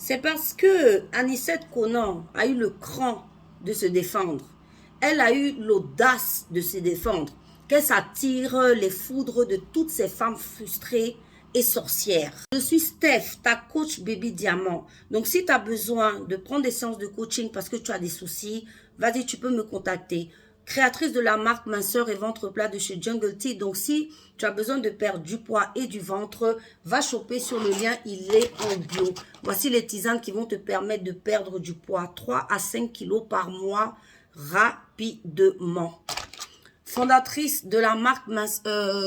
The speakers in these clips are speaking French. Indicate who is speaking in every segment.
Speaker 1: C'est parce que Anicette Conan a eu le cran de se défendre. Elle a eu l'audace de se défendre. Qu'elle s'attire les foudres de toutes ces femmes frustrées et sorcières. Je suis Steph, ta coach Baby Diamant. Donc, si tu as besoin de prendre des séances de coaching parce que tu as des soucis, vas-y, tu peux me contacter. Créatrice de la marque minceur et ventre plat de chez Jungle Tea. Donc, si tu as besoin de perdre du poids et du ventre, va choper sur le lien, il est en bio. Voici les tisanes qui vont te permettre de perdre du poids, 3 à 5 kilos par mois, rapidement. Fondatrice de la marque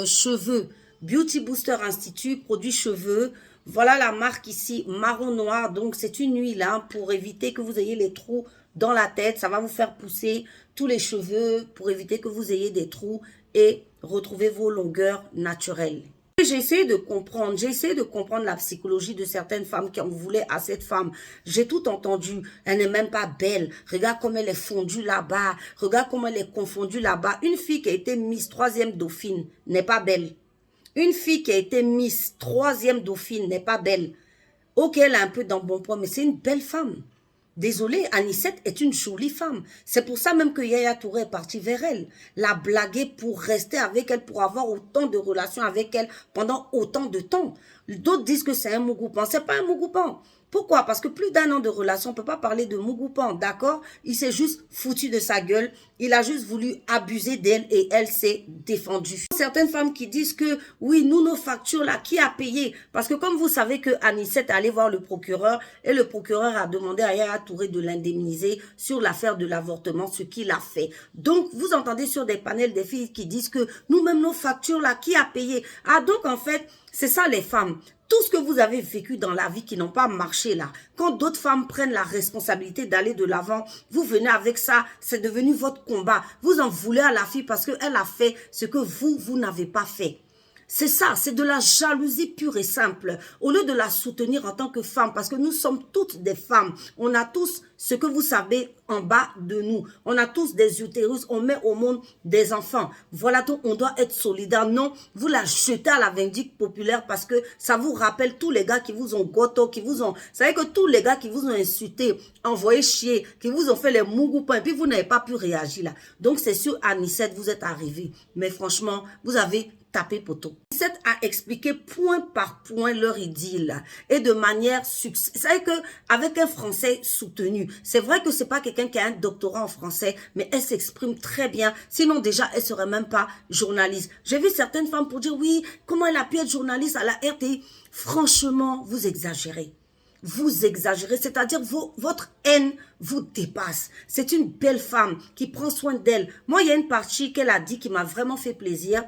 Speaker 1: cheveux, Beauty Booster Institute, produit cheveux. Voilà la marque ici, marron noir. Donc, c'est une huile hein, pour éviter que vous ayez les trous dans la tête. Ça va vous faire pousser tous les cheveux pour éviter que vous ayez des trous et retrouver vos longueurs naturelles. J'ai essayé de comprendre la psychologie de certaines femmes qui en voulaient à cette femme. J'ai tout entendu. Elle n'est même pas belle. Regarde comme elle est fondue là-bas. Regarde comment elle est confondue là-bas. Une fille qui a été Miss 3e Dauphine n'est pas belle. Une fille qui a été Miss 3e Dauphine n'est pas belle. Ok, elle a un peu d'embonpoint, mais c'est une belle femme. Désolée, Anicette est une jolie femme. C'est pour ça même que Yaya Touré est parti vers elle. La blaguer pour rester avec elle, pour avoir autant de relations avec elle pendant autant de temps. D'autres disent que c'est un mougoupan. C'est pas un mougoupan. Pourquoi? Parce que plus d'1 an de relation, on ne peut pas parler de mougoupan, d'accord? Il s'est juste foutu de sa gueule. Il a juste voulu abuser d'elle et elle s'est défendue. Certaines femmes qui disent que, oui, nous, nos factures, là, qui a payé? Parce que comme vous savez que Anicette est allée voir le procureur et le procureur a demandé à Yaya Touré de l'indemniser sur l'affaire de l'avortement, ce qu'il a fait. Donc, vous entendez sur des panels des filles qui disent que nous-mêmes, nos factures, là, qui a payé? Ah, donc, en fait, c'est ça les femmes. Tout ce que vous avez vécu dans la vie qui n'ont pas marché là, quand d'autres femmes prennent la responsabilité d'aller de l'avant, vous venez avec ça, c'est devenu votre combat. Vous en voulez à la fille parce qu'elle a fait ce que vous n'avez pas fait. C'est ça, c'est de la jalousie pure et simple. Au lieu de la soutenir en tant que femme, parce que nous sommes toutes des femmes. On a tous ce que vous savez en bas de nous. On a tous des utérus, on met au monde des enfants. Voilà tout, on doit être solidaire. Non, vous la jetez à la vindicte populaire parce que ça vous rappelle tous les gars qui vous ont goto, qui vous ont... Vous savez que tous les gars qui vous ont insulté, envoyé chier, qui vous ont fait les mougoupins, et puis vous n'avez pas pu réagir là. Donc c'est sur Anicette, vous êtes arrivé. Mais franchement, vous avez tapé poteau. Anicette a expliqué point par point leur idylle et de manière succincte. C'est vrai qu'avec un français soutenu, c'est vrai que c'est pas quelqu'un qui a un doctorat en français, mais elle s'exprime très bien. Sinon déjà, elle serait même pas journaliste. J'ai vu certaines femmes pour dire oui, comment elle a pu être journaliste à la RTI. Franchement, vous exagérez. Vous exagérez, c'est-à-dire votre haine vous dépasse. C'est une belle femme qui prend soin d'elle. Moi, il y a une partie qu'elle a dit qui m'a vraiment fait plaisir.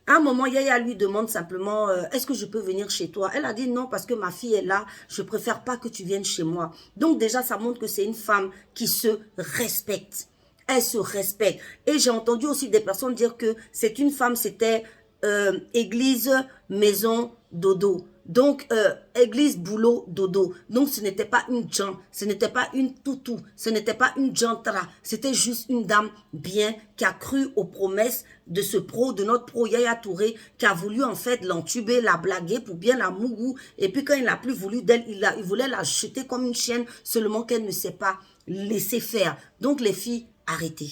Speaker 1: À un moment, Yaya lui demande simplement, est-ce que je peux venir chez toi? Elle a dit non parce que ma fille est là, je préfère pas que tu viennes chez moi. Donc déjà, ça montre que c'est une femme qui se respecte. Elle se respecte. Et j'ai entendu aussi des personnes dire que c'est une femme, c'était église, maison, dodo. Donc, église, boulot, dodo. Donc, ce n'était pas une Jean, ce n'était pas une toutou, ce n'était pas une jantra. C'était juste une dame bien qui a cru aux promesses de ce pro, de notre pro Yaya Touré, qui a voulu en fait l'entuber, la blaguer pour bien la mougou. Et puis, quand il n'a plus voulu d'elle, il voulait la jeter comme une chienne, seulement qu'elle ne s'est pas laissée faire. Donc, les filles, arrêtez.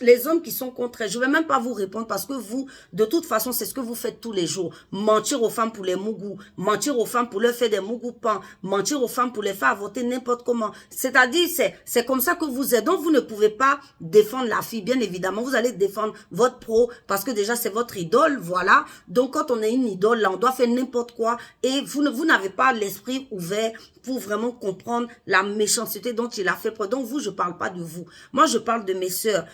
Speaker 1: Les hommes qui sont contre elle, je ne vais même pas vous répondre parce que vous, de toute façon, c'est ce que vous faites tous les jours. Mentir aux femmes pour les mougous, mentir aux femmes pour leur faire des mougoupans, mentir aux femmes pour les faire voter n'importe comment. C'est-à-dire, c'est comme ça que vous êtes. Donc, vous ne pouvez pas défendre la fille. Bien évidemment, vous allez défendre votre pro parce que déjà, c'est votre idole, voilà. Donc, quand on est une idole, là, on doit faire n'importe quoi et vous n'avez pas l'esprit ouvert pour vraiment comprendre la méchanceté dont il a fait preuve. Donc, vous, je ne parle pas de vous. Moi, je parle de mes sœurs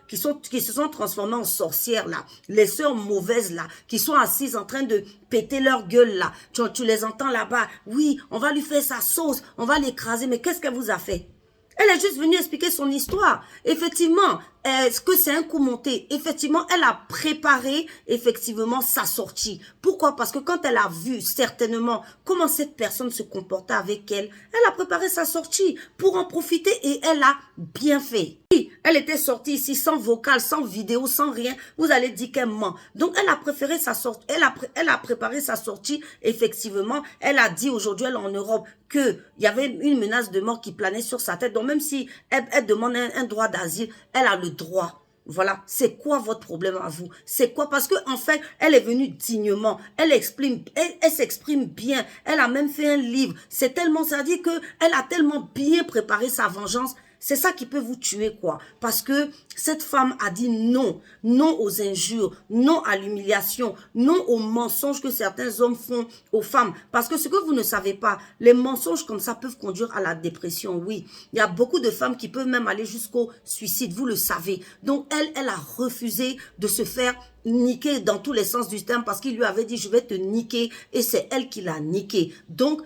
Speaker 1: qui se sont transformées en sorcières, là. Les sœurs mauvaises, là, qui sont assises en train de péter leur gueule, là. Tu les entends là-bas. Oui, on va lui faire sa sauce, on va l'écraser. Mais qu'est-ce qu'elle vous a fait? Elle est juste venue expliquer son histoire. Effectivement, est-ce que c'est un coup monté? Effectivement, elle a préparé effectivement sa sortie. Pourquoi? Parce que quand elle a vu certainement comment cette personne se comportait avec elle, elle a préparé sa sortie pour en profiter et elle a bien fait. Elle était sortie ici sans vocal, sans vidéo, sans rien. Vous allez dire qu'elle ment. Donc, elle a préféré sa sortie. Elle a préparé sa sortie. Effectivement, elle a dit aujourd'hui, elle est en Europe, qu'il y avait une menace de mort qui planait sur sa tête. Donc, même si elle demande un droit d'asile, elle a le droit. Voilà, c'est quoi votre problème à vous? C'est quoi? Parce que en fait, elle est venue dignement, elle s'exprime bien, elle a même fait un livre. C'est tellement, ça dit que elle a tellement bien préparé sa vengeance. C'est ça qui peut vous tuer, quoi. Parce que cette femme a dit non. Non aux injures, non à l'humiliation, non aux mensonges que certains hommes font aux femmes. Parce que ce que vous ne savez pas, les mensonges comme ça peuvent conduire à la dépression, oui. Il y a beaucoup de femmes qui peuvent même aller jusqu'au suicide, vous le savez. Donc, elle a refusé de se faire niquer dans tous les sens du terme parce qu'il lui avait dit, je vais te niquer. Et c'est elle qui l'a niqué. Donc,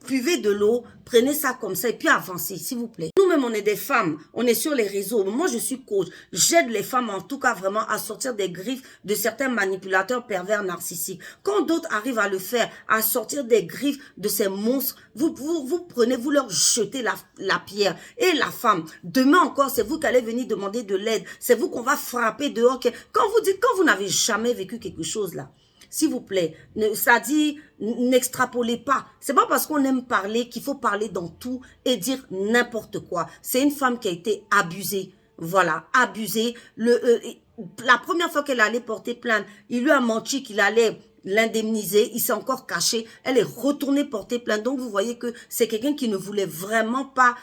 Speaker 1: buvez de l'eau, prenez ça comme ça et puis avancez, s'il vous plaît. Nous-mêmes, on est des femmes, on est sur les réseaux. Moi, je suis coach. J'aide les femmes, en tout cas, vraiment, à sortir des griffes de certains manipulateurs pervers narcissiques. Quand d'autres arrivent à le faire, à sortir des griffes de ces monstres, vous prenez, vous leur jetez la pierre. Et la femme, demain encore, c'est vous qui allez venir demander de l'aide. C'est vous qu'on va frapper dehors. Quand vous n'avez jamais vécu quelque chose là, s'il vous plaît, ça dit, n'extrapolez pas. C'est pas parce qu'on aime parler qu'il faut parler dans tout et dire n'importe quoi. C'est une femme qui a été abusée. Voilà, abusée. La première fois qu'elle allait porter plainte, il lui a menti qu'il allait l'indemniser, il s'est encore caché, elle est retournée porter plainte. Donc vous voyez que c'est quelqu'un qui ne voulait vraiment pas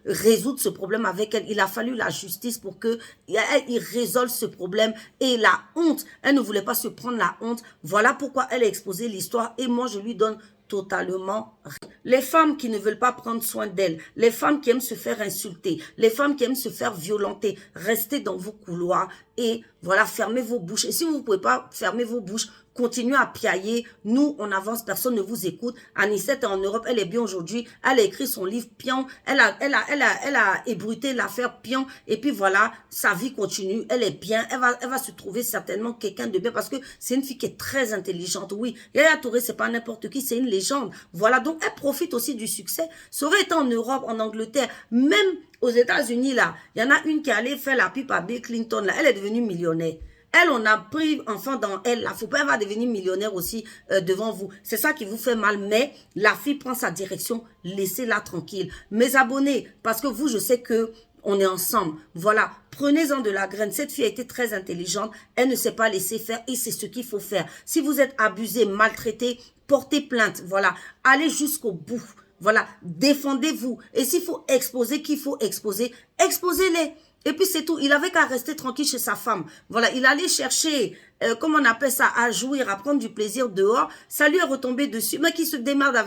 Speaker 1: résoudre ce problème avec elle. Il a fallu la justice pour que il résolve ce problème. Et la honte, elle ne voulait pas se prendre la honte. Voilà pourquoi elle a exposé l'histoire et moi je lui donne totalement rien. Les femmes qui ne veulent pas prendre soin d'elles, les femmes qui aiment se faire insulter, les femmes qui aiment se faire violenter, restez dans vos couloirs et voilà, fermez vos bouches. Et si vous ne pouvez pas fermer vos bouches, continuez à piailler. Nous, on avance, personne ne vous écoute. Anicette est en Europe, elle est bien aujourd'hui. Elle a écrit son livre Pion. Elle a ébruité l'affaire Pion. Et puis voilà, sa vie continue. Elle est bien. Elle va se trouver certainement quelqu'un de bien parce que c'est une fille qui est très intelligente. Oui, Yaya Touré, c'est pas n'importe qui, c'est une légende. Voilà, donc elle profite aussi du succès. Ça aurait été en Europe, en Angleterre, même aux États-Unis, là, il y en a une qui allait faire la pipe à Bill Clinton, là. Elle est devenue millionnaire. Elle, on a pris enfant dans elle. La faut pas, elle va devenir millionnaire aussi devant vous. C'est ça qui vous fait mal. Mais la fille prend sa direction. Laissez-la tranquille. Mes abonnés, parce que vous, je sais que on est ensemble. Voilà, prenez-en de la graine. Cette fille a été très intelligente. Elle ne s'est pas laissée faire et c'est ce qu'il faut faire. Si vous êtes abusé, maltraité, portez plainte. Voilà, allez jusqu'au bout. Voilà, défendez-vous. Et s'il faut exposer, qu'il faut exposer, exposez-les. Et puis c'est tout. Il avait qu'à rester tranquille chez sa femme. Voilà, il allait chercher, comment on appelle ça, à jouir, à prendre du plaisir dehors. Ça lui est retombé dessus. Mais qui se démerde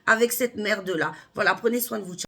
Speaker 1: avec cette merde-là. Voilà, prenez soin de vous.